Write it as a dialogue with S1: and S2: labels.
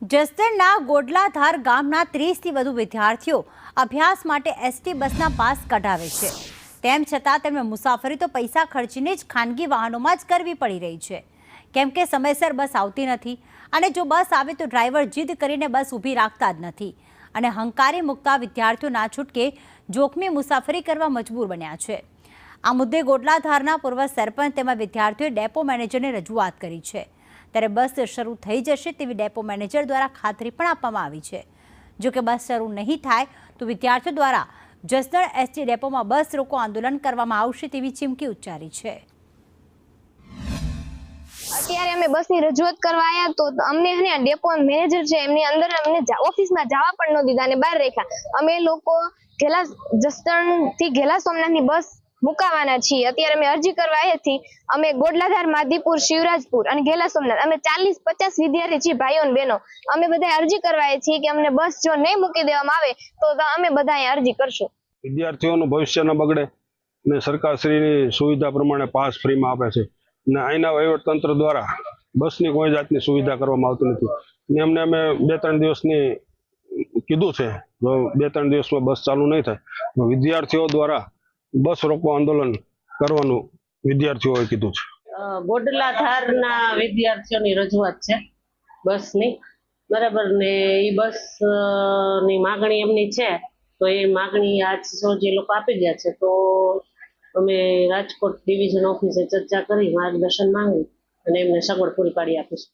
S1: જસદણના ગોડલાધાર ગામના 30થી વધુ વિદ્યાર્થીઓ અભ્યાસ માટે એસટી બસના પાસ કઢાવે છે। તેમ છતાં તેમને મુસાફરી તો પૈસા ખર્ચીને જ ખાનગી વાહનોમાં જ કરવી પડી રહી છે, કેમ કે સમયસર બસ આવતી નથી અને જો બસ આવે તો ડ્રાઈવર જીદ કરીને બસ ઊભી રાખતા જ નથી અને હંકારી મૂકતા વિદ્યાર્થીઓ ના છૂટકે જોખમી મુસાફરી કરવા મજબૂર બન્યા છે। આ મુદ્દે ગોડલાધારના પૂર્વ સરપંચ તેમજ વિદ્યાર્થીઓએ ડેપો મેનેજરને રજૂઆત કરી છે। ત્યારે બસ શરૂ થઈ જશે તેવી ડેપો મેનેજર દ્વારા ખાતરી પણ આપવામાં આવી છે। જો કે બસ શરૂ નહીં થાય તો વિદ્યાર્થીઓ દ્વારા જસદણ એસટી ડેપોમાં બસ રોકો આંદોલન કરવામાં આવશે તેવી ચીમકી ઉચ્ચારી છે।
S2: અત્યારે અમે બસની રજૂઆત કરવા આવ્યા તો અમને ડેપો મેનેજર છે એમની અંદર અમને ઓફિસમાં જવા પણ ન દીધા અને બહાર રાખ્યા। અમે લોકો જસદણ થી ઘેલા સોમનાથની બસ મુકાવાના છીએ। અત્યારે અમે અરજી કરવા આવ્યા છીએ। અમે ગોડલાધાર, માધીપુર, શિવરાજપુર અને ઘેલા સોમનાથ અમે 40-50 વિદ્યાર્થી છીએ, ભાઈઓ અને બહેનો। અમે બધા અરજી કરવા આવ્યા છીએ કે અમને બસ જો નહીં મૂકી દેવામાં આવે તો અમે બધા અહીં અરજી કરશું।
S3: વિદ્યાર્થીઓનું ભવિષ્ય ન બગડે અને સરકારશ્રીની સુવિધા પ્રમાણે પાસ ફ્રીમાં આપે છે અને અહીંના વહીવટતંત્ર દ્વારા બસની કોઈ જાતની સુવિધા કરવામાં આવતી નથી અને એમને અમે 2-3 દિવસની કીધું છે, જો 2-3 દિવસમાં બસ ચાલુ નહીં થાય તો વિદ્યાર્થીઓ દ્વારા બસ રોકો આંદોલન કરવાનું વિદ્યાર્થીઓએ કીધું છે।
S4: ગોડલાધારના વિદ્યાર્થીઓની રજૂઆત છે બસની, બરાબર ને એ બસ ની માગણી એમની છે તો એ માગણી આજ રોજ એ લોકો આપી ગયા છે। તો અમે રાજકોટ ડિવિઝન ઓફિસે ચર્ચા કરી માર્ગદર્શન માંગી અને એમને સગવડ પૂરી પાડી આપીશું।